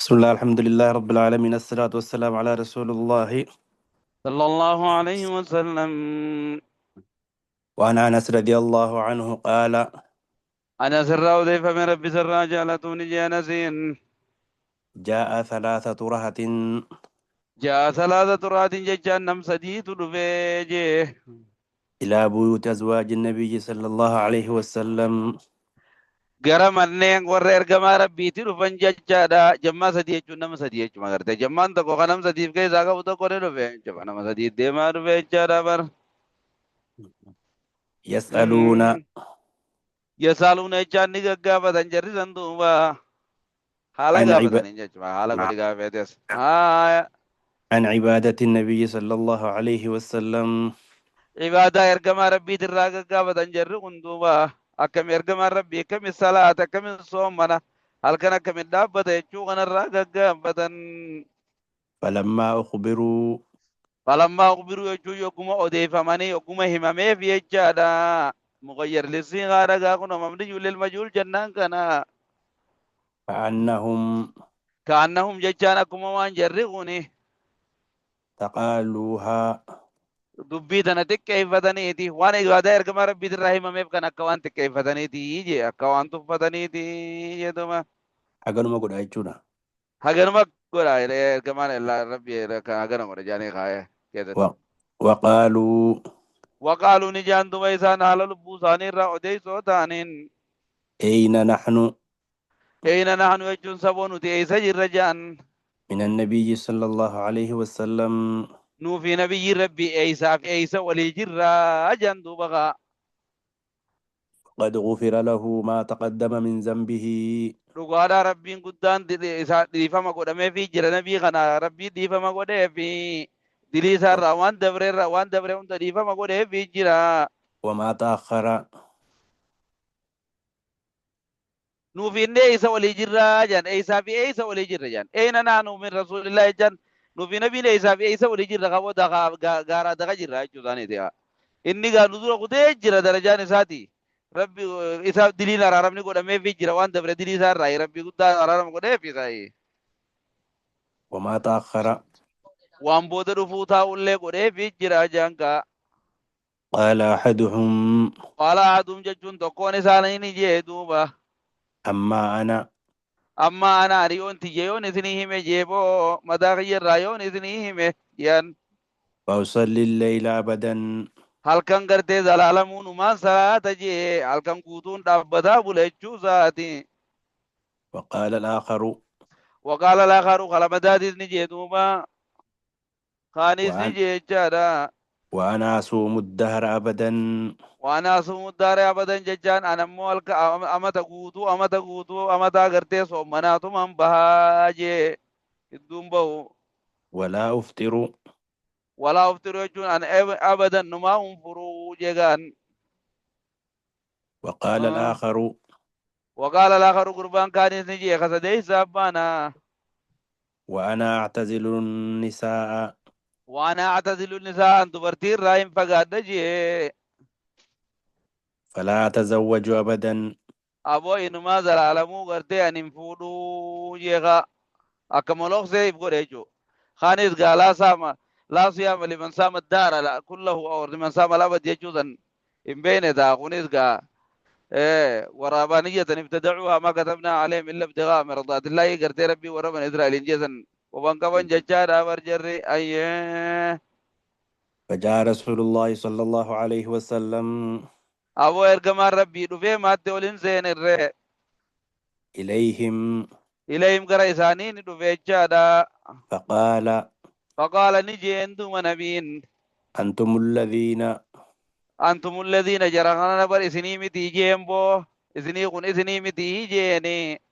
بسم الله الحمد لله رب العالمين الصلاة والسلام على رسول الله. صلى الله عليه وسلم. وعن أنس رضي الله عنه قال: أنا سر أضيف من ربي سر جعلتوني جانسين. جاء ثلاثة رهط جاء ثلاثة رات ججان نم سديد رفيجي. إلى بيوت أزواج النبي صلى الله عليه وسلم. Gara manneen warra ergamaa rabbiitti dhufan jechaadha. Jammaa sadii jechuun nama sadii jechuma garte. Jammaan tokko kan nama sadiif keessaa qabu tokko ni dhufe. Jechuudha nama sadii deemaa dhufe jechaadha bar. يسألون Yasaaluuna jechaan ni gaggaafatan jarri san duuba. Haala عن عب... gaafatanii jechuudha. Haala godhi gaafetes. Haa. عن عبادة النبي صلى الله عليه وسلم. Ibaadaa ergamaa rabbiitirraa gaggaafatan jarri kun duuba akkami ergamaan rabbii akkami salaata akkami soomana halkan akkami dhaabbata jechuu kanarraa gaggaafatan. فلما أخبروا Falammaa ukbiruu jechuun yogguma odeeffamanii yogguma himameef jechaadha. Muqayyar lissii haadhagaa kun mamni ijoollee ilmajuul jennaan kana. كأنهم Kaannahum jechaan akkuma waan jarri kuni تقالوها dubbii tana xiqqeeffataniiti waan ibaadaa ergamaa rabbiitirraa himameef kan akka waan xiqqeeffataniiti jee akka waan tuffataniiti jedhuma. حقنما قد أيجونا. Haganuma godha ergamaan rabbi kan hagana godha jaanii kaayee keessatti. وقالوا Waqaaluu ni jaan duba isaan haala lubbuu isaanii irraa odeessoo ta'aniin. أين نحن Eeyna nahnu jechuun saboo nuti eessa jirra jaan. من النبي صلى الله عليه وسلم. Nuufi nabiyyi rabbi eeysaaf eeysa walii jirra jaan duuba kaa. قد غفر له ما تقدم من ذنبه Dhugaadhaa rabbiin guddaan isaa dhiifama godhameefii jira nabii kana rabbii dhiifama godheefi dilii isaarraa waan dabre hunda dhiifama godheefii jira. وما تأخر Nuufi inni eeysa walii jirra jaan eeysaa fi eeysa walii jirra jaan eeyna naanu min rasuulillaa jaan nuufi nabiin eeysaa fi eeysa walii jirra qaboo gaaraa daga jirra jechuu isaaniiti. Inni gaa nu dura kutee jira darajaan isaati. Rabbi isaaf diliin araaramni godhameefii jira waan dabre dilii isaarraa rabbi guddaa araarama godheefi isaa. وما تأخر. Waan booda dhufuu taa'ullee godheefii jira jaan kaa. قال أحدهم: Qaala aduun jechuun tokkoon isaanii ni jee duuba. أما أنا Amma ana ariyoon tiyye yoon isinii hime jeeboo mataa kiyyarraa yoon isinii hime yaan. فأصلي الليل أبدا. Halkan gartee zalaalamuun umaan salaata jee halkan guutuun dhaabbataa bula jechuu isaati. وقال الآخر: Waqaala laakaru qalamadaatiis ni jee duuba. Kaanis ni وأنا, jee jechaadha. وأنا أصوم الدهر أبدا. Waan asumuu daaree abadan jechaan anammoo halka amata guutuu amataa gartee soommanaatumaan bahaa jee idduun bahu. ولا أفطر. Walaa uftiru jechuun an abadan numaa hunfuruu jegaan. وقال الآخر: Waqaala laakaru gurbaan kaanis ni jee kasadeeysa abbaana. وأنا أعتزل النساء. Waan actazilu nisaan dubartii irraa hin fagaadha jee. فلا أتزوج أبدا. Aboo inumaa zalaalamuu gartee an hin fuudhuu jeeqa. Akka moloksee if godhe jechuu. Kaanis gaa laa siyaama liman saama daara kullahu or liman saama labad jechuu san hin beekne ta'a kunis gaa. ورهبانية ابتدعوها ما كتبنا عليهم إلا ابتغاء مرضات الله قرتي ربي وربنا إسرائيل جيسن وبن كفن ججارة برجري أيه. فجاء رسول الله صلى الله عليه وسلم أبو إرقمان ربي دفع ما تولين سين الرئي إليهم إليهم قرأ إسانين دفع جادا. فقال: نجي أنتم نبيين أنتم الذين جرغنا نبر إسني متي جيمبو إسني قن إسني متي جيني.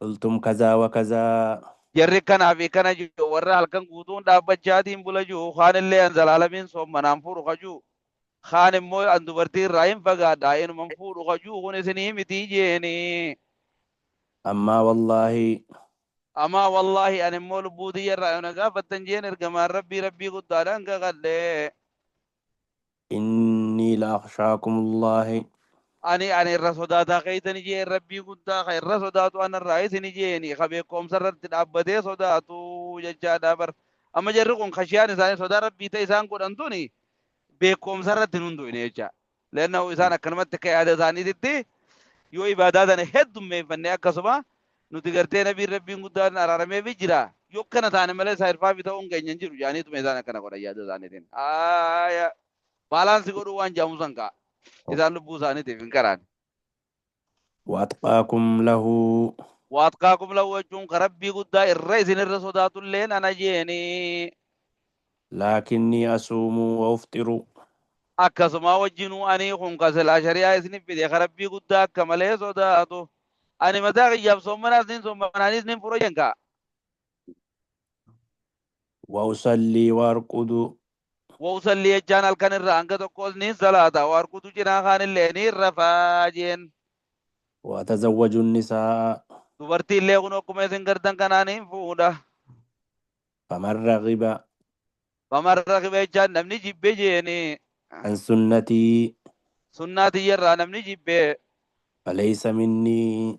قلتم كذا وكذا. Jarri kanaa fi kana jiru warra halkan guutuun dhaabbachaatiin bula jiru kaan illee an zalaalamin soommanaan fuudhu kajuu kaan immoo an dubartii irraa hin fagaadha inuman fuudhu kajuu kun isinii miti jeeni. أما والله Amma wallahi an immoo lubbuu tiyyarraa yoo na gaafattan jeen ergamaan rabbii guddaadhaan kakadhe. إني لأخشاكم الله. ani irra sodaataa keeytani jee rabbii guddaa ka irra sodaatu anarraa isini jeeni ka beekumsa irratti dhaabbatee sodaatu jechaadha bar amma jarri kun kashiyaan isaanii sodaa rabbii ta'e isaan godhan tuni beekumsa irratti hin hundu'ine jecha leennahu isaan akkanumatti akka yaada isaaniititti yoo ibaadaa sana heddummeeffannee akkasuma nuti gartee nabiin rabbiin guddaan araarameefi jira yoo akkana taane malee isaa irfaafi ta'uun keenya hin jiru jaaniituma isaan akkana godhan yaada isaaniitiin baalaansi godhuu waan jaamu san ka'a isaan lubbuu isaaniitiif hin qaraan. وأتقاكم له واتقاكم لو وجهون كربي قد الرئيس الرسودات اللين أنا جيني لكني أصوم وأفطر أكسما وجنو أني خون كسل أشريا إسني بدي كربي قد كمله سوداتو أني متى غياب سومنا سين سومنا نسني فروجنكا وأصلي وأرقد وصلي جان الكن الرانك تقول نين صلاة واركض جنا خان اللين الرفاجين وأتزوج النساء dubartii illee kun akkuma isin gartan kanaaniin fuudha. فمن رغب Famarra qibechaan namni jibbe jeeni عن سنتي sunnaa tiyyarraa namni jibbe فليس مني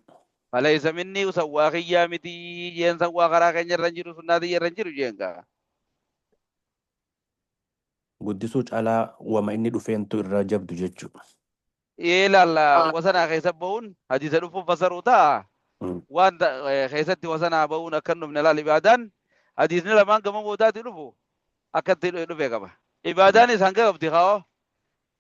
فليس مني وسوى خيامتي جين سوى خرا keenya irra jiru sunnaa tiyyarra jiru jeenka. guddisuu caalaa wama inni dhufeentu irraa jabdu jechuudha. Ilaalla wasanaa keessa bahuun hadiisa dhufuuf fasaruu ta'a. Waan keessatti wasanaa bahuun akka dhufne laal ibaadaan hadiisni lamaan gama boodaatti dhufu akkatti dhufe qaba. Ibaadaan isaan qabdi haa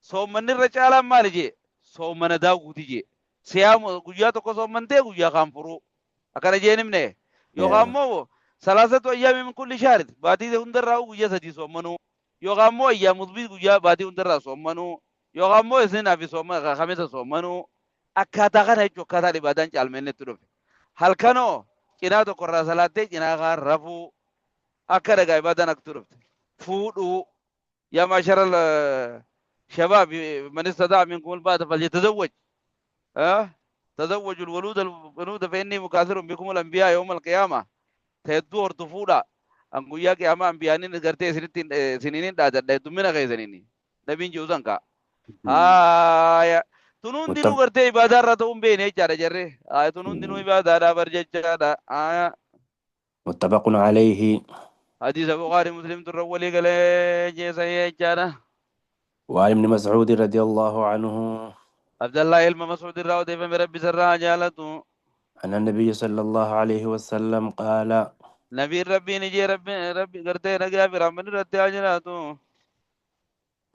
soommanni irra caalaan maali jee soommana daawwiti jee siyaamu guyyaa tokko soommantee guyyaa kaan furuu akkana jeen himne yookaan immoo salaasatu ayyaami min kulli shaarit baatii hundarraa guyyaa sadii soommanuu yookaan immoo ayyaamutbii guyyaa baatii hundarraa soommanuu yookaan immoo isinaa fi kamisa soommanuu akkaataa kana jechuun akkaataa ibaadaan caalmeennetti dhufe halkanoo cinaa tokkorraa salaattee cinaa kaan rafuu akka dhagaa ibaadaan akkatu dhufte fuudhuu yaa maashara شباب من استطاع منكم الباءة فليتزوج تزوجوا الولود فإني مكاثر بكم الأنبياء يوم القيامة تهدو ارتفودا أن قويا قياما أنبيانين قرتي سنين دادا دمنا غي سنيني نبين جوزان كا تنون دينو قرتي عبادة رتهم بيني جارة جري تنون دينو عبادة رابر جارة متفق عليه حديث بخاري مسلم ترولي قال جيسا جارة وعن ابن مسعود رضي الله عنه عبد الله بن مسعود راودي فمن ربي سرها جالته أن النبي صلى الله عليه وسلم قال نبي ربي نجي ربي قرتي نجا في رحمن رتي أجلاته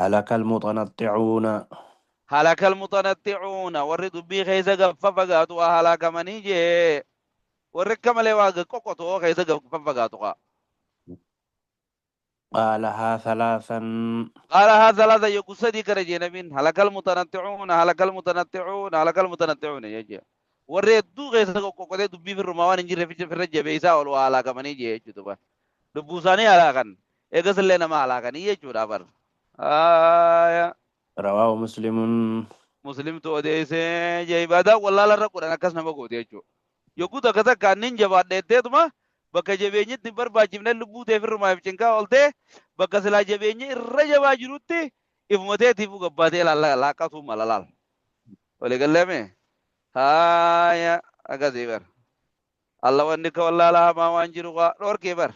هلك المتنطعون هلاك المتنطعون ورد بي خيزة ففقاتوا هلاك منيجي ورد كمالي واقع كوكوتو خيزة ففقاتوا قالها ثلاثا قالها ثلاثة يقصدي كرجي نبين هلاك المتنطعون هلاك المتنطعون هلاك المتنطعون يجي ورد دو خيزة كوكوتو دبي في الرموان انجي في الرجة بيسا ولو هلاك منيجي يجي تبا دبوساني هلاكا اقصد لنا ما هلاكا يجي دابر رواه مسلم مسلم تو ديسه جيبادا والله لا رقود انا كسنا بقود يجو يقود كذا كانين جباد ديته تما بك جبيني تبر باجمنا لبو تفر ما بچنكا ولته بك سلا جبيني الرجا باجروتي افمته تيفو غباده لا لا كاسو ملال ولي قلمه هايا اغازيبر الله ونك والله لا ما وانجروا اور كبر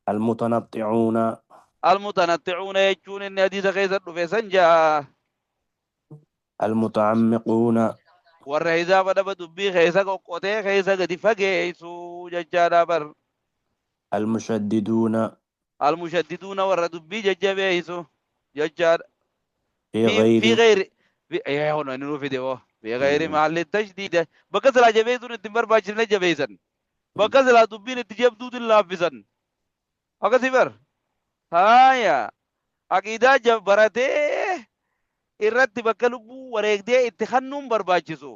المتنطعون المتنطعون يجون ان حديث خيزر في سنجا المتعمقون والرئيسة بدأ دبي خيسا قوتي خيسا قد فقيسو ججادا بر المشددون المشددون ور دبي ججبيسو ججاد في في غير غير ايه هنا نو فيديو في غير محل التشديد بكسلا جبيسون التمبر باجرنا جبيسن بكسلا دبي نتجيب دود اللافزن اكسيبر هايا عقيدة جبرته irratti bakka lubbuu wareegdee itti kannuun barbaachisu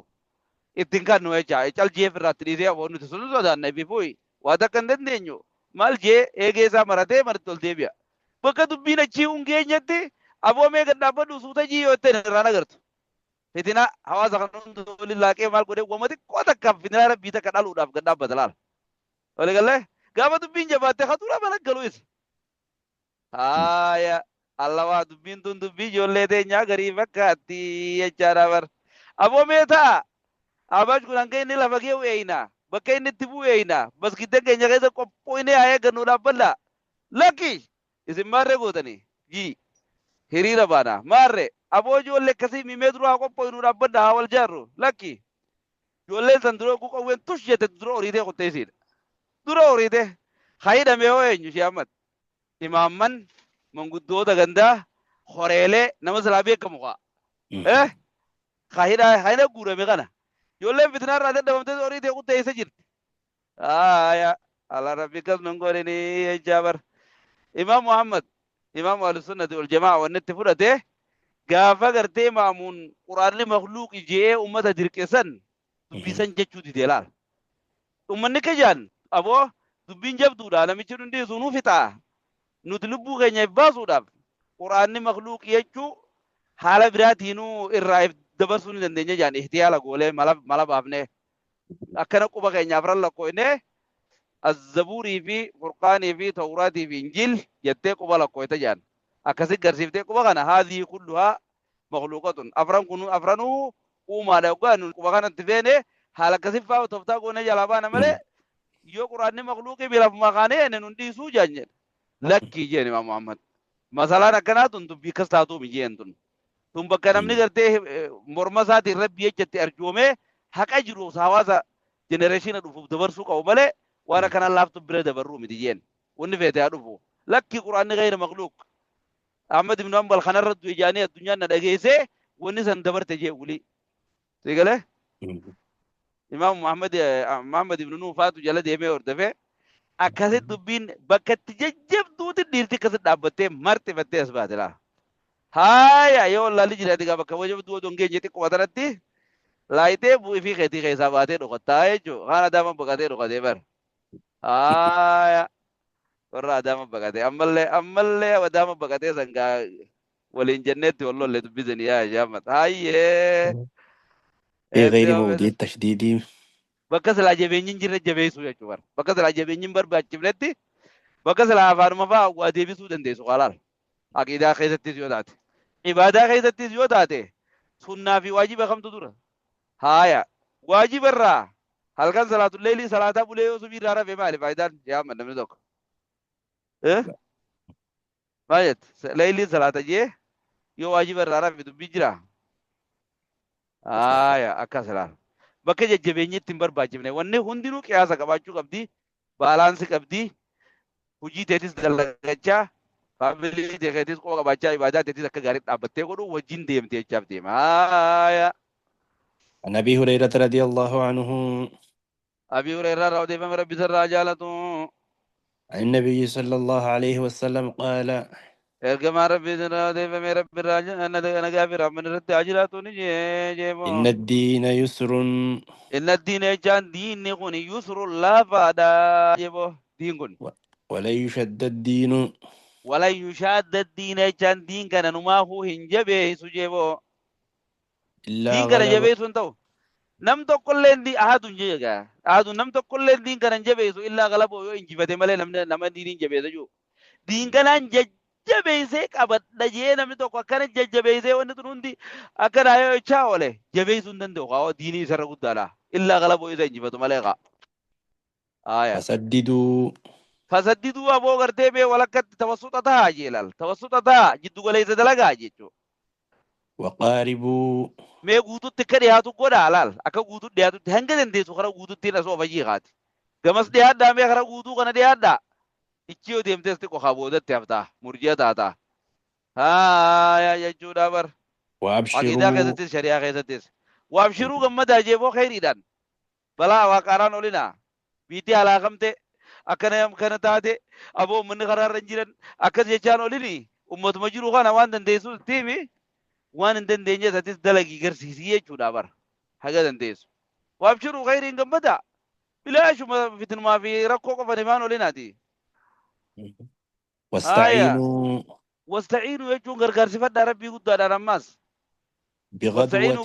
ittiin kannu jecha cal jee irratti dhiisee aboon nuti sun sodaanna bifuui waa takka hin dandeenyu maal jee eegee isaa maratee marti ol deebi'a bakka dubbiin achii hungeenyatti aboo mee gad dhaabbadhu suuta jii yoo ittiin irraan agartu fitina hawaasa kan hundi waliin laaqee maal godhee wama xiqqoo takkaaf fitina rabbii takka dhaluudhaaf gad dhaabbata laala walii galee gaafa dubbiin jabaatte hatuura mana galu isa haaya Allah waa dubbiin tun dubbii ijoollee teenyaa garii fakkaatti jechaadha bar. Aboo meetaa abaaj kun hanga inni lafa kee weeyna bakka inni itti bu'eeyna baskidda keenya keessa qophooyne haa eeggannu dhaabbadha. Lakki isin maarree gootanii jii hiriira baana maarree aboo ijoollee akkasii mimee dura haa qophooynu dhaabbadha haa wal jaarru lakki ijoolleen san dura oguu qawween tush jette dura horiitee qotteesiidha. Dura horiitee haa hidhamee hoo eenyu shee ammad imaamman manguddoota gandaa horeelee nama silaa beekamu kaa haa hidha guurame kana ijoolleen fitnaa irraa dadhabamtee horiitee qotteessa jirti. Ala rabbi kas nun godhini jechaa bar. Imaam Muhammad imaam Ahlussunnati wal Jamaa wanni itti fudhate gaafa gartee maamuun quraanni makluuqi je'ee ummata dirqeessan dubbisan jechuu didee laal. Ummanni kajaan aboo dubbiin jabduudha namichi hundi sunuu fixaa. Nuti lubbuu keenya baasuudhaaf quraanni makluuqi jechuu haala biraatiinuu irraa dabarsuu ni dandeenya jaan ihtiyaala goolee mala baafnee akkana quba keenyaaf rallakkoo'inee الزبوري في فرقاني في توراتي في إنجيل يتيق ولا كويتا جان أكسي قرسيف تيق وغانا هذه كلها مخلوقات أفرانو وما لوغان وغانا تفيني حالا كسيف فاو تفتاقو نجالابانا ملي يو قرآن مخلوقي بلا فمخاني نندي سو جانجل لكي جيني ما محمد مثلا نكنا تنتو بيكستاتو مجين تن بكنا مني قرتي مرمساتي ربي يجتي أرجومي حق أجرو ساوازا جنريشن دبرسو قو ملي وانا كان الله تبرد دبرو مديين ونفيت يعرفوا لك قرآن غير مخلوق أحمد بن حنبل خنا رد وجاني الدنيا ندقيسه ونسان دبر تجي ولي تقوله إمام محمد بن نوح فاتو جلد يمي وردفه أكاسي تبين بكت تججب دوت ديرتي كاسي دابته مرتي فتي أسبات لا هاي أيو الله لجي لديك بكا وجب دو دونجي جيتي قواترتي لايته بوي في خيتي خيساباتي رغتاي جو خانا داما بكاتي رغتي بر warra adama bagate ammallee adama bagate sanga waliin jennetti wallolle dubbisani yaa jaamat hayyee في غير موضع التشديد bakka silaa jabeenyin jirre jabeessuu jechuu bar bakka silaa jabeenyin barbaachifnetti bakka silaa afaanuma fa'aa waa deebisuu dandeessu qaalaal aqiidaa keessattis yoo taate ibaadaa keessattis yoo taate sunnaa fi waajiba kamtu dura haaya waajibarraa halkan salaatul leelii salaataa bulee yoo subii irraa rafee maali faayidaan yaa namni tokko maayet leelii salaata jee yoo waajiba irraa rafe dubbii jira akkas laal bakka jajjabeenyitti hin barbaachifne wanni hundinuu qiyaasa qabaachuu qabdi baalaansi qabdi hujii teetis dalagachaa faamilii teetis qofa qabaachaa ibaadaa teetis akka gaariitti dhaabbattee godhu wajjin deemtee jechaaf deema عن أبي هريرة رضي الله عنه أبي هريرة رضي الله عنه ربي سر جالته عن النبي صلى الله عليه وسلم قال إرجع ربي سر رضي الله عنه ربي راجع أنا كافر من رد عجلاتو نجي إن الدين يسر إن الدين جان دين نكون يسر لا فادا جيبو دين كون ولا يشد الدين ولا يشاد الدين جان دين كان نما هو هنجبه سجيبو إلا دين كان غلب جبه سنتو نم تو كلن دي أحد جيجا أحد نم تو كلن دين كان جبه سو إلا غلب يو إنجي فتى ماله نم دين جبه سجو دين كان جبه سك أبد نجيه نم تو كان جبه سك ونترون أكن أيو إشاوله جبه سندن دو خاو ديني سر قدلا إلا غلب يو إنجي فتى ماله خا فسددوا أبو غرتي به ولكت توسطتها جيلال توسطتها جدو غلي زدلغا جيچو وقاربوا mee guututti akka dhiyaatu godha alaal akka guutuu dhiyaatutti hanga dandeessu kara guututti na soofa jiikaati gamas dhiyaadhaa mee kara guutuu kana dhiyaadhaa ichi yoo deemtees xiqqoo haa boodatti haftaa murji'a taataa haa jechuudha bar aqiidaa keessattis shari'aa keessattis waabshiruu gammadaa jeeboo khayriidhaan balaa waaqaaraan olinaa biitii halaakamte akkana kana taate aboo ummanni karaarra hin jiran akkas jechaan olini ummatuma jiru kana waan dandeessu tiimi waan hin dandeenye isatis dalagii garsiisii jechuudha bar haga dandeessu waabshiruu khayriin gammada bilaashuma fitnumaa fi rakkoo qofan himaan olinaati wastaciinuu jechuun gargaarsifadhaa rabbii guddaadhaan ammaas wastaciinuu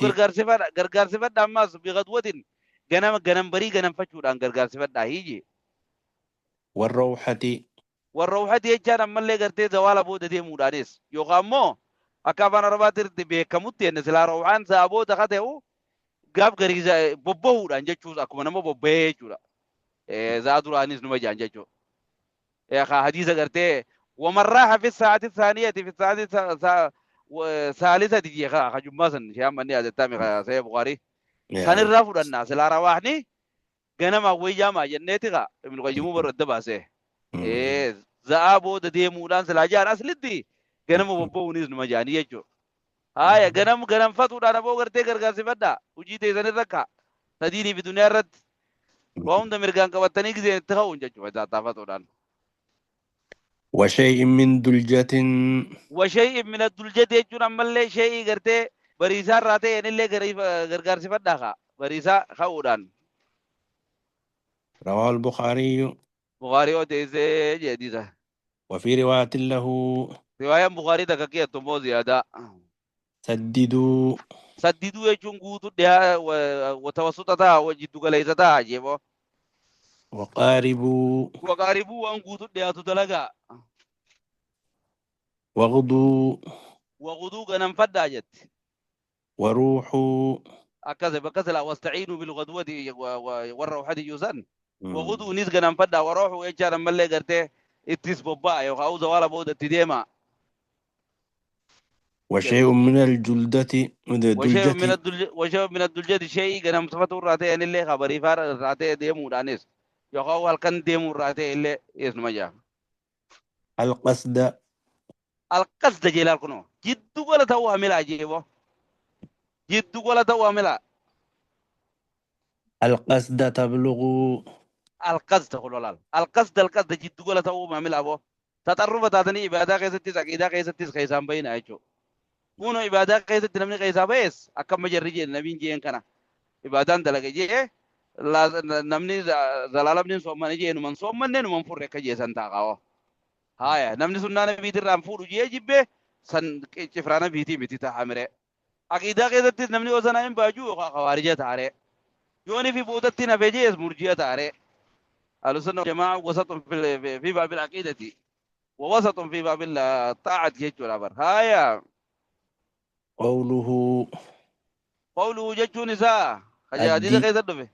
gargaarsifadhaa ammaas bigadwatin ganam barii ganamfachuudhaan gargaarsifadhaa hiiji والروحة والروحة يجان أما اللي قرتي زوال بودا دي مودانيس يقامو أكابان رباتر دي بيكموتي إن سلا روحان سابو دخته قاب غريزة بوبو دان جتشوز أكما نمو بوبي جولا زادو رانيس نما جان جتشو يا أخا حديثة قرتي ومن راح في الساعة الثانية في الساعة الثالثة دي يا أخا جماسا شام مني هذا التامي سيد بخاري كان يا الرافد الناس لا رواحني ganama wayyaama jenneetiga ibnu qayyimuu barradda baase za'aa booda deemuudhaan silaa jaan aslitti ganama bobba'uunis numa jaanii jechuudha. Haaya ganamfatuudhaan aboo gartee gargaarsifadhaa hojii teessan irra sadiinii fi duniyaa irratti waa hunda mirgaan qabattanii giseen itti ka'uun jechuudha taataafatuudhaan. وشيء من دلجة Washay'in min ad-duljati jechuun ammallee shay'ii gartee bariisaa irraa ta'een illee gargaarsifadhaa bariisaa ka'uudhaan. رواه البخاري. Bukaarii odeessee jedhisa. وفي رواية له Riwaayaan Bukaarii takka keettu immoo ziyaadaa. سددوا Saddiduu jechuun guutuu dhiyaa watawassuxa ta'a jiddu galeessa ta'a jeeboo. وقاربوا Waqaaribuu waan guutuu dhiyaatu dalagaa. وغدوا Waquduu ganamfadhaa jetti. وروحوا. Akkas bakka silaa wastaciinuu bilqadwati warra waxadi yuusan. Waquduunis ganamfadhaa warooxuu jechaan ammallee gartee ittis bobba'a yookaan zawaala boodatti deema. وشيء من الجلدة دلجة وشيء من الدلجة شيء ganamsifatu irraa ta'e illee kabariifaa irraa ta'e deemuudhaanis yookaan halkan deemuu irraa ta'e illee eesnuma jaa. القصد. القصد جلال كنو جدو ولا تو عملا جيبو جدو ولا تو عملا القصد تبلغ. القصد قولوا القصد جدو ولا تو عملا ابو تطرف تاتني عباده كيستي عقيده كيستي كيسان بين ايچو كونو عباده كيستي نمني كيسا بيس اكم مجرجي نبي جين كنا عبادان دلګ جي لا نمني زلالم ني سومن جي نمن سومن نمن فور كجي سنتا قاو هايا نمني سنن نبي درام فور جي جيبه سن چفرانا بيتي متي تا حمره عقيده كيستي نمني وزنايم باجو خوارجه تاره يوني في بودتي نبيجي مرجيه تاره السنه جماعه وسط في باب العقيده ووسط في باب الطاعه جيتو لابر هايا قوله قوله جيتو نساء حديث الدين. كيف تدفع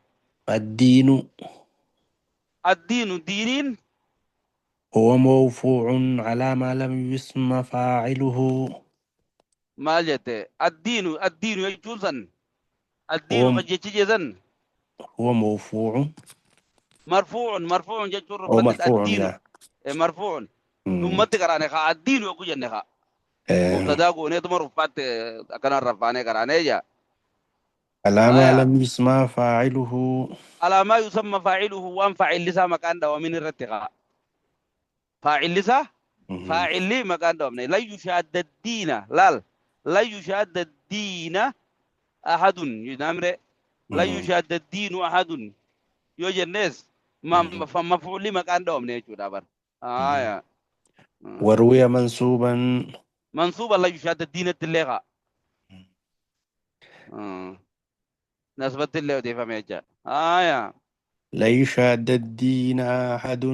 الدين الدين دينين هو موفوع على ما لم يسمى فاعله. ما جت الدين يجوز الدين هو مجيتي جزن هو موفوع مرفوع جيتو أو رفت مرفوع الدين يا. مرفوع مم. نمت قرانه خا الدين يكو جنه آه. مبتدا کو نے تمر رفات كان رفانه قرانه يا على ما هايا لم يسمى فاعله. على ما يسمى فاعله وان فاعل لسا مكان ده ومن الرتقاء فاعل لسا مم. فاعل لي مكان ده لا يشاد الدين لا يشاد الدين احد ينامر لا مم. يشاد الدين احد يوجد الناس ما مم. مفعول لي مكان ده من يجو دابر يا وروي منسوبا. منصوب لا يشاد الدين التلغا نسبة اللي ودي فميجا يا لا يشاد الدين أحد.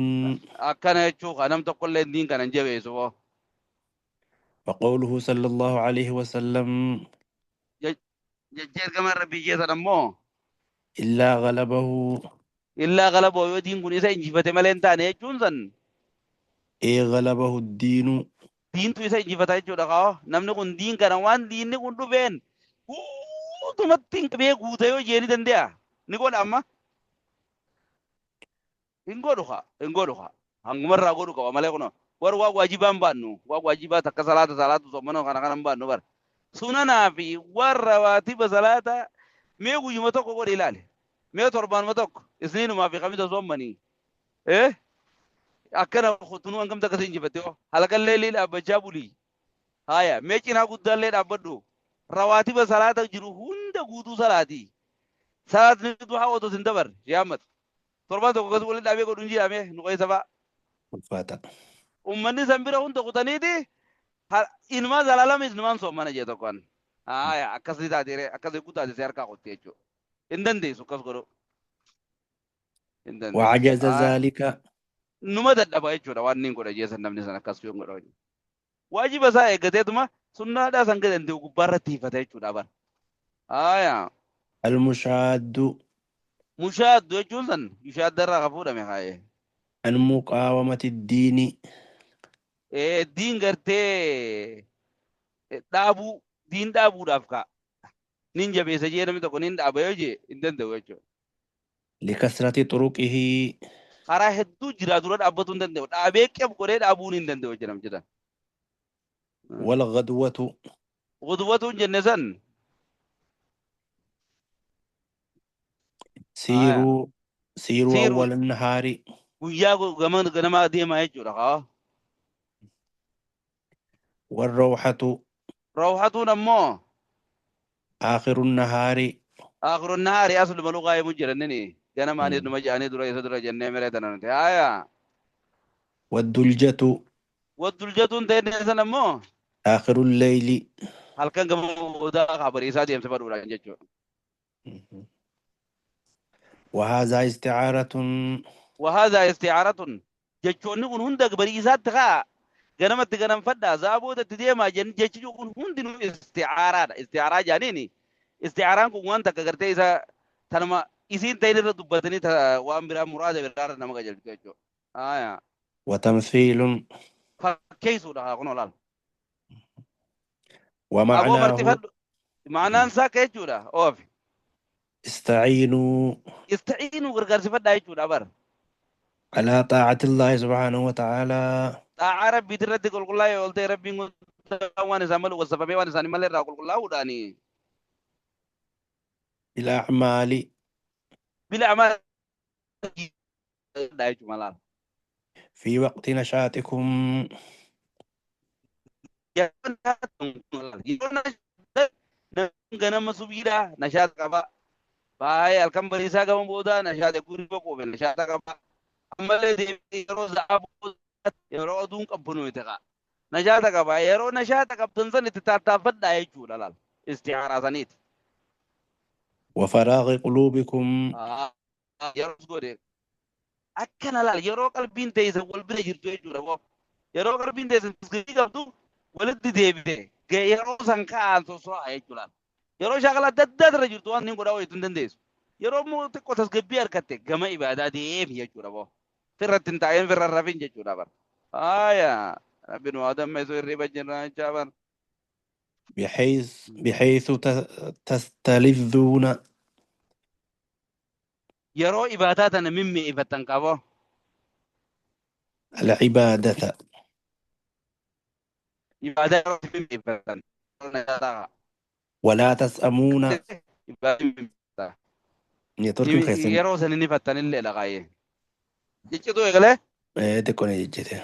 أكن يشوف أنا متقول الدين كان نجيب يسوع وقوله صلى الله عليه وسلم جير كمان ربي جيت أنا مو إلا غلبه. إلا غلبه يدين كوني سين جفت ملين تاني جونسن إيه غلبه الدين. دين تو سين جفت أي جودا كاو نمن كون دين كان وان دين نكون دوبين تو متين كبيه غوتا يو جيني دنديا نقول أما إنغودوها هنغمر راغودو كوا مالي كونو war wa wajiban bannu wa wajiba takka salatu somano kana kana bannu bar sunana fi warra watiba salata me guyuma tokko godi ilale me torban ma tokko isninu ma fi khamisa sommani akkana khutunu angam takka sinjifatio halakal leeli abbacha buli haya me cina guddalle dabbaddu rawatiba salata jiru hunda gudu salati salat ni duha wato sindabar yamat torban tokko gasu wala dabe godun jiyame nuqay saba فاتا. ummanni sambira hunda kutaniiti ilma zalalamis ilman soomana jee tokkon aya akkasii taatire akkasii kutaate si harkaa qotti jechuu hin dandeessu akkas godhu hin dandeessu وعجز ذلك. numa dadhaba jechuudha waan inni godha jeessan namni sana akkas yoo godha waajiba isaa eeggateetuma sunnaadhaa san gadantee gubbaarratti hifata jechuudha bara aayaa المشاد mushaaddu jechuun san mushaaddarraa ka fuudhame kaayee عن مقاومة الدين diin gartee dhaabuu diin dhaabuudhaaf ka nin jabeessa jee namni tokko nin dhaaba yoo jee hin danda'u jechuudha لكثرة طرقه karaa hedduu jira dura dhaabbatuu hin danda'u dhaabee qeeb godhee dhaabuun hin danda'u jechuudha namticha والغدوة gudubatuun jenne san سيروا siiru أول النهار guyyaa ganamaa deemaa jechuudha kaa والروحة rawhatuun ammoo آخر النهار akhiru nahaari aslu maluu qaayimu jirannini ganamaanii numa jedhanii dura isa dura jennee mireetana nuti aayaa والدلجة waddulchatuun ta'e san ammoo آخر الليل halkan gamoodaa kabariisaa deemsa fadhuudhaan jechuudha وهذا استعارة وهذا استعارة jechoonni kun hunda bariisaatti kaa ganamatti ganam fadhaa zaabootatti deemaa jechi kun hundinuu isticaaraadha isticaaraa jaaniini isticaaraan kun waan takka gartee isa tanuma isiin ta'in irra dubbatanii waan biraa muraasa biraarra nama qajeelchu jechuudha aayaa وتمثيل fakkeessuudha haa kun olaal aboo ومعناه martifadhu maanaan isaa akka jechuudha oofi استعينوا istaciinuu gargaarsifadhaa jechuudha bar على طاعة الله سبحانه وتعالى xaacaa rabbiitti irratti qulqullaa'ee ooltee rabbiin waan isaan malu wasafamee waan isaanii malee irraa qulqullaa'uudhaani بالأعمال bila amaa jechuudha malaal في وقت نشاطكم ganama subiidha nashaata qaba baay'ee halkan bariisaa gama booda nashaata gurii boqoofe nashaata qaba ammallee deebi'ee yeroo za'aa booda yeroo aduun qabbanu ta'a nashaata qaba yeroo nashaata qabdan san itti tattaaffadhaa jechuudha laal istihaaraa saniiti وفراغ قلوبكم yeroo godhe akkana laal yeroo qalbiin teessan wal bira jirtu jechuudha yeroo qalbiin teessan tasgabbii qabdu walitti deebite yeroo san ka'an soso'a jechuudha yeroo shaakala adda addaa irra jirtu waan inni godhaa ho'itu hin dandeessu yeroo immoo xiqqoo tasgabbii harkatte gama ibaadaa deemi jechuudha boo firratti hin taa'een firra rafin jechuudha bar aayaa rabbiin waa dammeessu hirriba jirra jechaa bar بحيث تستلذون yeroo ibaadaa tana mimmi'ifatan qabo العبادة ibaadaa yeroo mimmi'ifatan ولا تسأمون نتركم ibaadaa خيسن yeroo san inni fattan illee laqaayee jeccitu eegalee تكون يجتي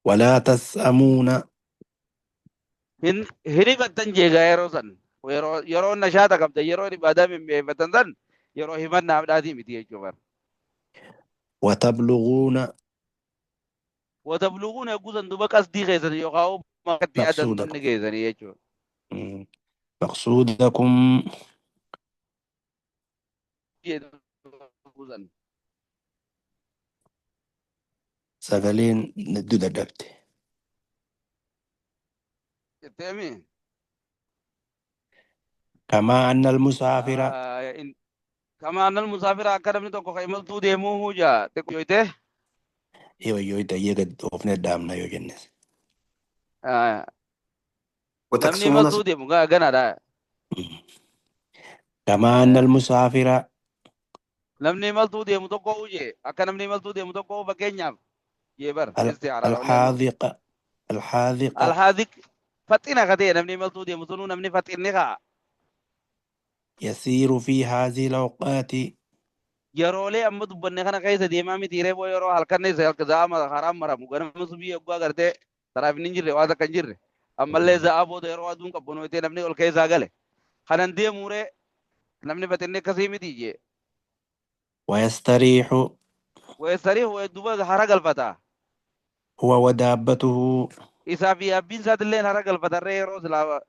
ولا تسأمون hirifattan jeegaa yeroo san yeroo nashaata qabdan yeroo ibaadaa mimmi'ifatan san yeroo himannaaf dhaatii miti jechuudha وتبلغون وتبلغون يقول دوبا قصدي غيزن يقاو ما قد يعدن مقصودكم دون غيزن يجو مقصودكم سقلين ندو دبت تمام كما أن المسافر كما أن المسافر أكرم تو قيمل تو ديمو هو جا تكويته يو يقد وفنا دامنا يو جنس نمني وتقسمون مل تو ديمو غنا دا كما أن المسافر نمني مل تو ديمو تو كو جي أكرم نمني مل تو ديمو تو كو بكينيا يبر استعارة الحاذق الحاذق فتينا كده نمني مل تو ديمو سنو نمني فتيني كا يسير في هذه الأوقات yeroolee amma dubbanne kana keessa deemaa miti yeroo boo yeroo halkan isa halka zaama haram maramu ganama subii yoggaa gartee taraaf hin jirre waan akka hin jirre ammallee za'a booda yeroo aduun qabbanootee namni ol keessaa gale kanan deemuuree namni fatinne akkasii miti jee ويستريح weessarii duba hara galfata هو ودابته isaa fi abbiin isaatillee hara galfatarree yeroo silaa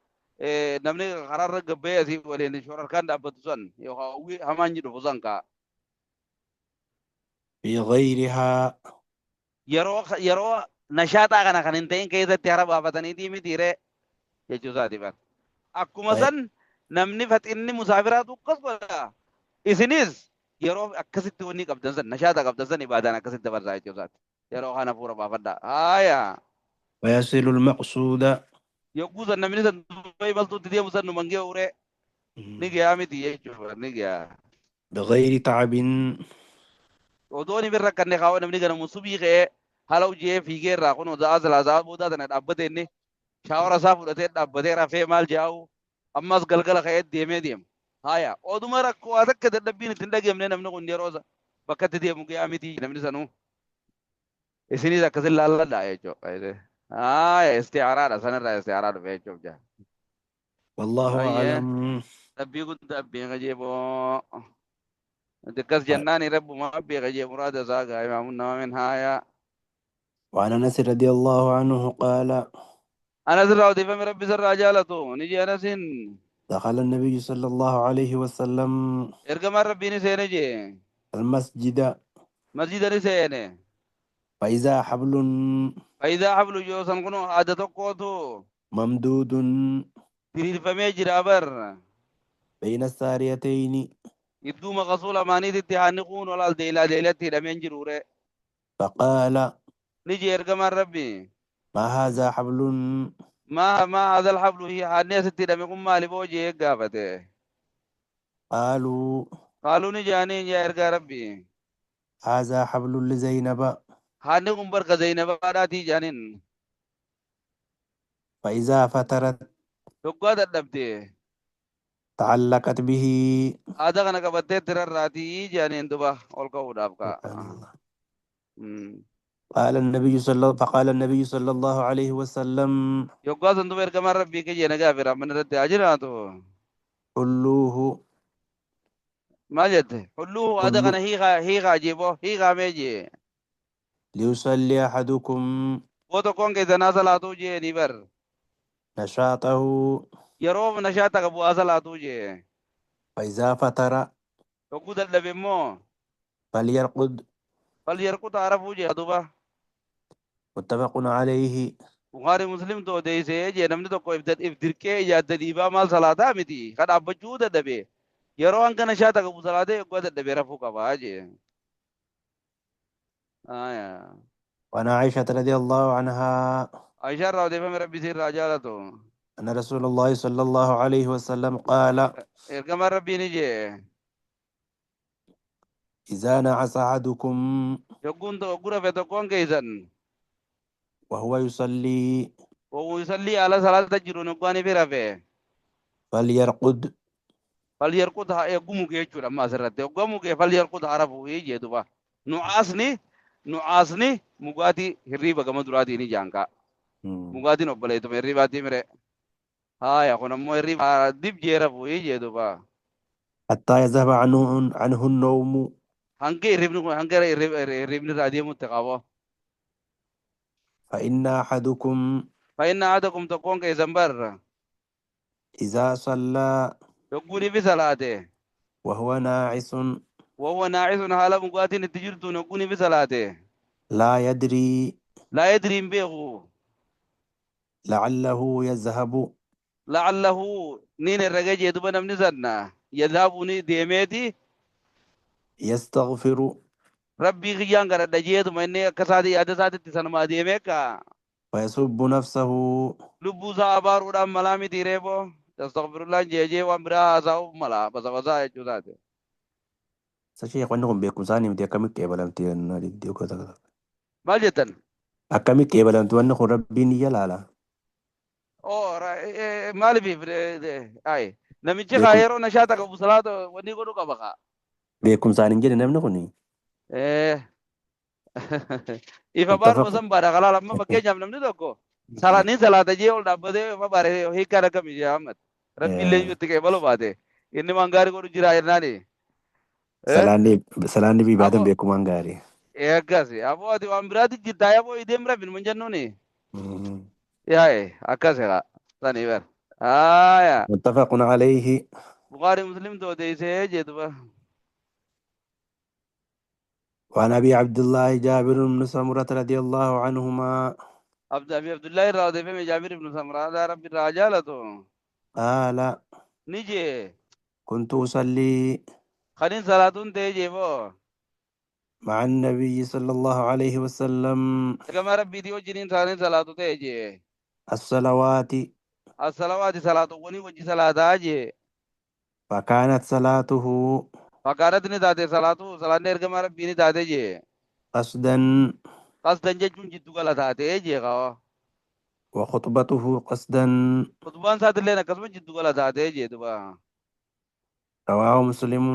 namni karaarra gabbee asii waliin shororkaan dhaabbatu san yookaan hamaan jedhu san ka في غيرها. yeroo nashaaxaa kana kan hin ta'in keessatti hara baafataniitii mitiiree jechuu isaati bar. Akkuma طيب. san namni faxinni musaafiraatu akkas godha. Isinis yeroo akkasitti wanni qabdan san nashaaxa qabdan san ibaadaan akkasitti dabarsaa jechuu isaati. Yeroo kana fuura baafadhaa. Haaya. ويصل المقصود Yogguu san namni san duuba imaltuutti deemu san nu mangee uree ni gayaa miti jechuudha ni gayaa. بغير تعب. Odoon ibirra kanne kaawwa namni ganamu subii ka'ee haala hojii fiigee irraa kun za'a salaasaa boodaa tana dhaabbate inni shaawara isaa fudhatee dhaabbatee rafee maal jaa'u ammas galgala ka'ee deemee deema. Haaya oduma rakkoo waa takka dadhabbiin ittiin dhageemne namni kun yeroo bakka itti deemu gayaa miti namni sanuu. Isinis akkasin laalladhaa jechuudha. Haaya isti'aaraadha sanarraa isti'aaraa dhufe jechuudha. والله Haaya أعلم. dhabbii guddaa dhabbii qajeeboo. Dikkas jennaan rabbuma abbii qajee muraada isaa gaa imaamun nama min haaya. وعن أنس رضي الله عنه قال أنا سر أضيف من ربي سر عجالته نجي أنس دخل النبي صلى الله عليه وسلم إرقم ربي نسينجي المسجد مسجد نسينه فإذا حبل فإذا حبل جوسن كنو عادة قوتو ممدود تريد فميجر أبر بين الساريتين يدوم غسول أماني تتحان نقون ولا الديلة ديلة تيرمين جرورة فقال نجي إرقم ربي ما هذا حبل ما هذا الحبل هي حانية ستيرمين كم مالي بوجي قافته قالوا قالوا نجاني يا إرقم ربي هذا حبل لزينب حاني كم برك زينب باراتي جانين فإذا فترت تقوى تدبتي تعلقت به. هذا كان كبتة ترى جانين دبا أولكوا دابكا فقال النبي صلى الله عليه وسلم يقول سندو بير كمان ربي كي جنگا في رامن رت أجرا تو حلوه ما جت حلوه هذا كان هي جيبو هي ميجي ليصلي أحدكم वो तो कौन के जना सला तुझे निबर نشاطه يروم نشاط का बुआ सला तुझे فإذا فتر तो कुदल लबे मो فليرقد. फल यार को तारा पूजे अदुबा متفق عليه. बुखारी मुस्लिम तो दे से जे नमने तो कोई इफ्तर के या दलीबा माल सला था मिति कद अब बचूद दबे يروان كان نشاط का बुसला दे को दबे रफू का बाजे आया وعن عائشة رضي الله عنها عائشة رضي الله عنها ربي سير راجع تو أن رسول الله صلى الله عليه وسلم قال إركم ربي نجي إذا نعس أحدكم يقول تو غرفة تو كون كيسن وهو يصلي وهو يصلي على صلاة الجرون نقاني في رفه فليرقد. فليرقد يقوم كيجور أما سرته يقوم كي فليرقد عرفه يجي دوبا نعاسني مقاتي هريبا كما دراتي ني جانكا مقاتي نبلي تو هريباتي مره هاي أكون مو هريبا ديب جيرفه يجي دوبا حتى يذهب عنه النوم. هنكي هريبن رادي متقاوى فإن أحدكم فإن عادكم تكون كي زنبر إذا صلى يقولي في صلاته وهو ناعس وهو ناعس حالا مقاتي نتجرتو نقوني في صلاته لا يدري لا يدري بيغو لعله يذهب لعله نين الرجاء يدوب نمني زنا يذهبني ديمتي يستغفر ربي خيان كرا دجيت مني كسادي هذا سادي تسنما ديمكا ويسب نفسه لبو سابار ودام ملامي تيريبو تستغفر الله جيجي وامرا ساو ملا بس بس جودات سشيخ وانكم بيكم ساني متى كم كيبلام تيرنا ديو كذا ما جتن أكمل كيبلام توانكم ربي نيلا او مالي بي اي نمشي خيرو نشاطك ابو صلاه وني كودو كبقى بيكم ساني جدي نمنا كوني ifa baru masam bara kala lama pakai jam 6 ni doko salah ni salah taji ol dapat deh apa bare hikara kami jamat rabbi le yuti ke balo bade ini manggari ko jira air nani salani bi badam beku manggari akasi abo ati ambrati jitaya bo idem rabin menjanu ni ya akas ya tani ber آية متفق عليه. بخاري مسلم تو تيسي جدوبا. وعن أبي عبد الله جابر بن سمرة رضي الله عنهما عبد الله الراضي في جابر بن سمرة ده ربي الرجالة قال نيجي كنت أصلي خلين صلاة تيجي بو. مع النبي صلى الله عليه وسلم كما ربي دي وجنين ثاني صلاة تيجي. الصلوات، الصلوات صلاة وني وجي صلاة أجي. فكانت صلاته فكانت نداتي صلاة نير كما ربي نداتي جي. قصدا قصدا جتون جدو غلا تاتي جي غوا. وخطبته قصدا. خطبان سات لنا قسم جدو غلا تاتي جي دبا. رواه مسلم.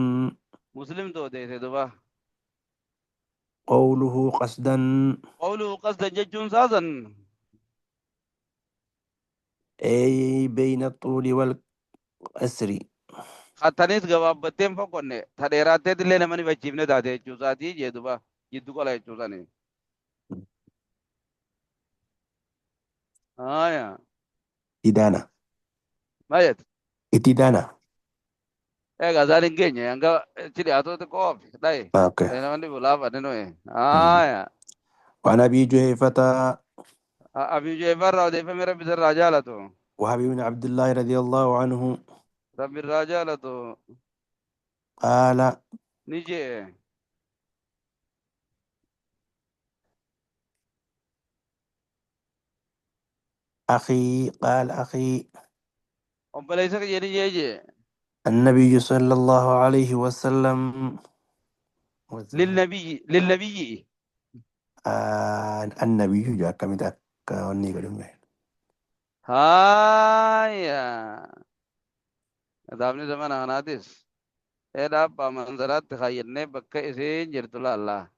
مسلم تو تيسي دبا. قوله قصدا قوله قصدا جتون ساسا. أي بين الطول والقصر. خطانيس gabaabbatteen fokkone ta dheeraatteet illee nama ni bachiifne taate jechuusaati jee duba jiddu qola jechuusani. Haya إتدانا mayet إتدانا. egaa isaan hin geenye hanga ichi dhiyaatuuti qoofi dhaye أوكي. namoonni bulaaf adinu مم. haya وعن أبي جهيفة abii jeefarraa odeeffame rabbi sirraa jaalatu وهب بن عبد الله رضي الله عنه rabbi irraa jaalatu قال ni jee قال أخي obboleessa kiyya ni jee jee النبي صلى الله عليه وسلم lilnabiyyi النبي جاء كم ذاك وني قدوم. haya kitaabni zamana kanaatis eedhaa abbaa manzaraatti kaayyannee bakka isiin jirtu laallaa.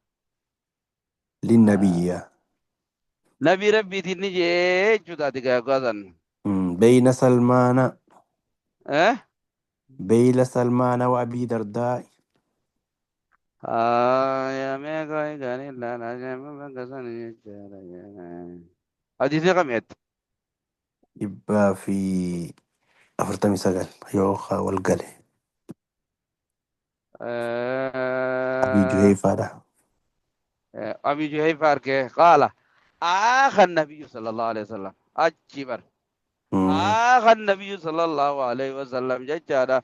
للنبي. Nabii rabbiitiin ni jee jechuudhaati gaagaasan. بين سلمان Eh? بين سلمان وأبي درداء. Haayamee kaayigaan ilaalaa jeema bakka sana jechaadha. Hadiisni kameet. يبقى في أفرتمي سجل يوخا والقلي. أبي جهيفة ده. Abii Juhayfa arkee qaala. Aaka nabiyyu sallallahu alaihi wasallam. Achi bar. مم. Aaka nabiyyu sallallahu alaihi wasallam jechaadha.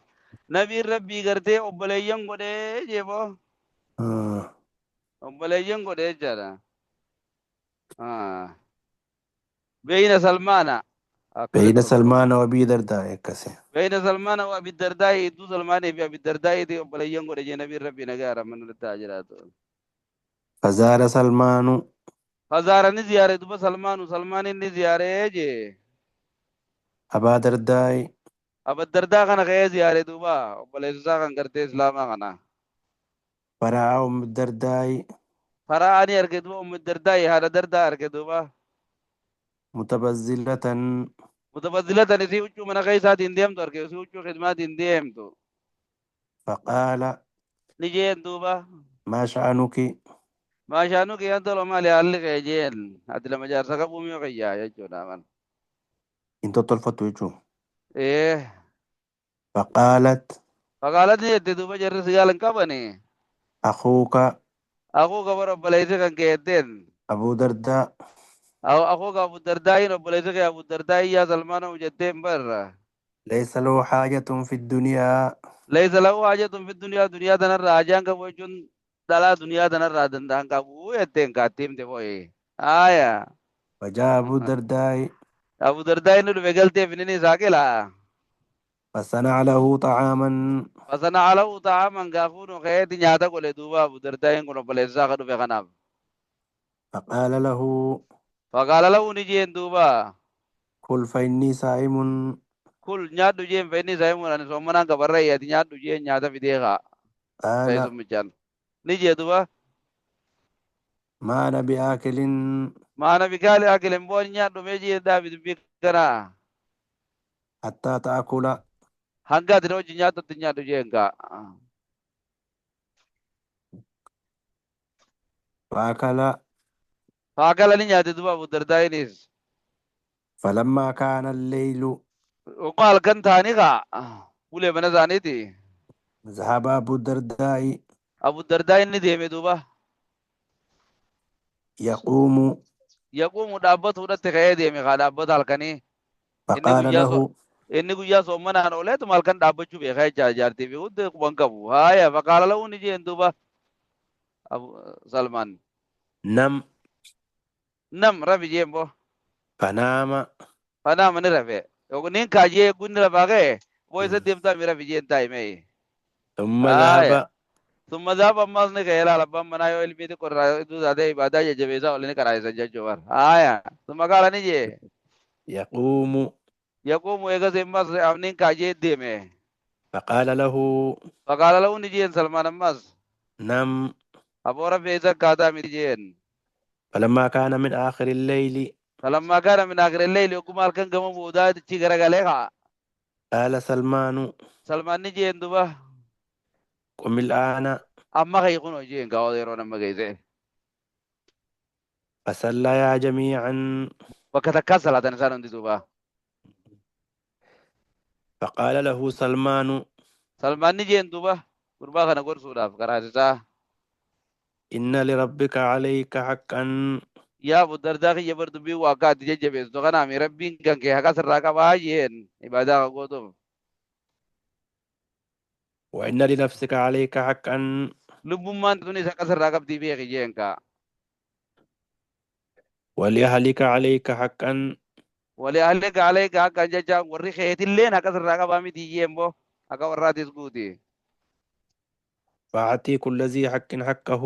Nabiin rabbii gartee obboleeyyan godhee jeeboo. آه. Obboleeyyan godhee jechaadha. Beeyna Salmaana. بين Akkasitti rukutama. سلمان وأبي درداء كسي. بين سلمان وابي الدرداء دو سلمان في ابي الدرداء دي وبلين قد نبي ربي نغار من التاجرات فزار سلمان فزارني زيارة دو سلمان سلمان اني زيارة جي أبا درداء ابو الدرداء كان غير زيارة دوبا وبلسا كان کرتے اسلام كان فرأى أم الدرداء فراني اركدو ام الدرداء هذا الدرداء اركدوبا متبذلة متبذلة نسي وچو من غيسا دين تو اركي سي وچو خدمات دين تو فقال نجين دوبا ما شأنك ما شانو كي انت لو ما لي جين ادل مجار سكبو ميو كيا يجو دامن إن تطلفت وجهه. ايه فقالت فقالت لي دوبا جرس قال كبني أخوك aku kabar obboleessa kan keetten أبو درداء aku ka Abu Dardaayin obboleessa kee Abu Dardaay yaa Salmaana hojjetteen barra ليس له حاجة في الدنيا laysa lahu haajatun fi duniyaa tanarraa hajaan qabu jechuun dhalaa duniyaa tanarraa danda'an qabu jetteen kaattiimte bo'e aya فجاء أبو الدرداء Abu Dardaayin dhufe galteef inni isaa qila فصنع له طعاما fasana alahu ta'aman gaafuun keeti nyaata godhe duuba Abu Dardaayin kun obboleessaa ka dhufe kanaaf فقال له faqaala lahu ni jeen duuba كل فإني صائم. kul nyaadhu jeen fa'inni isaa himuun ani soommanaan qabarra ati nyaadhu jeen nyaata fidee kaa ta'e قال summichaan ni jee duuba ما أنا بآكل maana bikaali akilen boon nyaadhu mee jee daabi dubbii kana حتى تأكل. hanga ati na wajjin nyaatutti nyaadhu jeen kaa فأكل. faakala ni nyaate duuba Abu Dardaayinis فلما كان الليل وقال كان تاني قا ولي بنا زانيتي ذهب أبو الدرداء أبو الدرداء إني ديمي دوبا يقوم يقوم دابت ودت كاي ديمي قا دابت هالكني إني فقال قيا سو له إني قيا سو من أنا وليت مال كان دابت شو بيخاي جارتي بيود بانكبو هايا فقال له نجي اندوبا أبو سلمان نم. نم ربي جيمبو فنام. فانا من رفع يقولين كاجي يقولين رفاقه بويس ديمتا ميرا في جين تايم اي ثم آية ذهب ثم ذهب أماس نكيلا لبام منا يو الميت كورا دو زاده عبادة جبيزا ولين كراي سجى جوار آية ثم قال نيجي يقوم يقوم يغز أماس أمنين كاجي ديمه فقال له فقال له نيجي سلمان أماس نم. أبو رفع إذا كاتا ميجين فلما كان من آخر الليل فلما كان من آخر الليل يقوم أركن كم بودا تيجي غرقالها قال سلمان سلمان نيجي اندوبا قم الآن. أما كيكون وجين كاو ديرون أما كيسه فصليا جميعا. وكتكاسل صلاة نسان دوبا فقال له سلمان سلمان نجين دوبا قربا كان قرصودا فكراسسا إن لربك عليك حقا يا ابو الدرداء يبر دبي واقعات ججبس تو كان امي ربين كان كي هكا سراكا باجين عبادة قوتو وإن لنفسك عليك حقا لبمان توني سكا سراكا بدي بيه جين كا ولأهلك عليك حقا ولأهلك عليك هكا ججا وري خيت اللين هكا سراكا بامي تيجين بو هكا وراتي سكوتي فأعطي كل ذي حق حقه.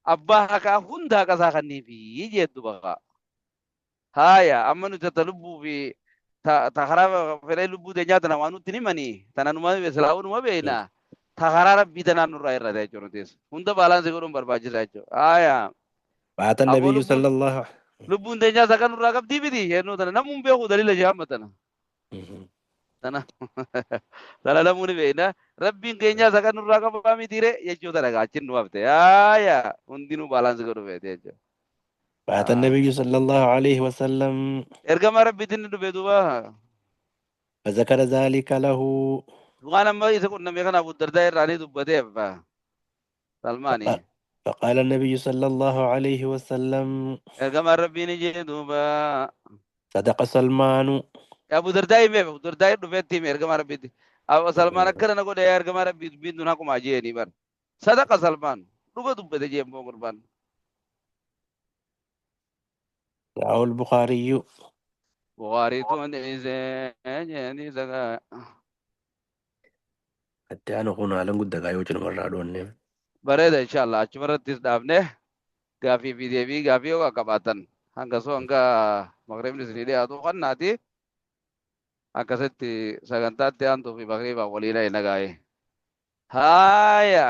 أبا هكا هند هكا ساخني في يجي دوبا هايا أما نتطلبوا في تخراب في لبو دنيا تنوانو تنمني تنانو بسلاو نما بينا تخراب بيتنا نورا يرى جورتيس هند بالانس يقولون برباجي راجو آيا فأتى أبو النبي صلى الله لبو دنيا سكان نورا كب دي بدي هنو تنا نمون بيهو دليل جام تنا تنا تنا نمون بينا ربين كينيا سكان نورا كب بامي تيري يجو تنا كاچين نوابته آيا هندينو بالانس يقولون بيته يجو فأتى النبي صلى الله عليه وسلم إرجع ربي تنو بيدوا فذكر ذلك له. وانا ما يسكن نمي كان ابو الدرداء راني دبته با فقال, سلماني فقال النبي صلى الله عليه وسلم ارجع ربي نجي دوبا صدق سلمان. يا ابو الدرداء مي ابو الدرداء دبته مي ارجع ربي ابو سلمان اكر نكو ده ارجع ربي بين دنا كو ماجي ني بر صدق سلمان دبا دبته جي مو قربان رواه البخاري. بخاري تو يعني زغا حتى أنا هنا على قد دقايق وجه مرة دون. بريد ان شاء الله اچمرت تس دابنه غافي في دي غافي او كباتن hangga so hangga maghrib ni sini dia tu kan nanti angkasa ti sagantate antu fi maghrib walina inagai haya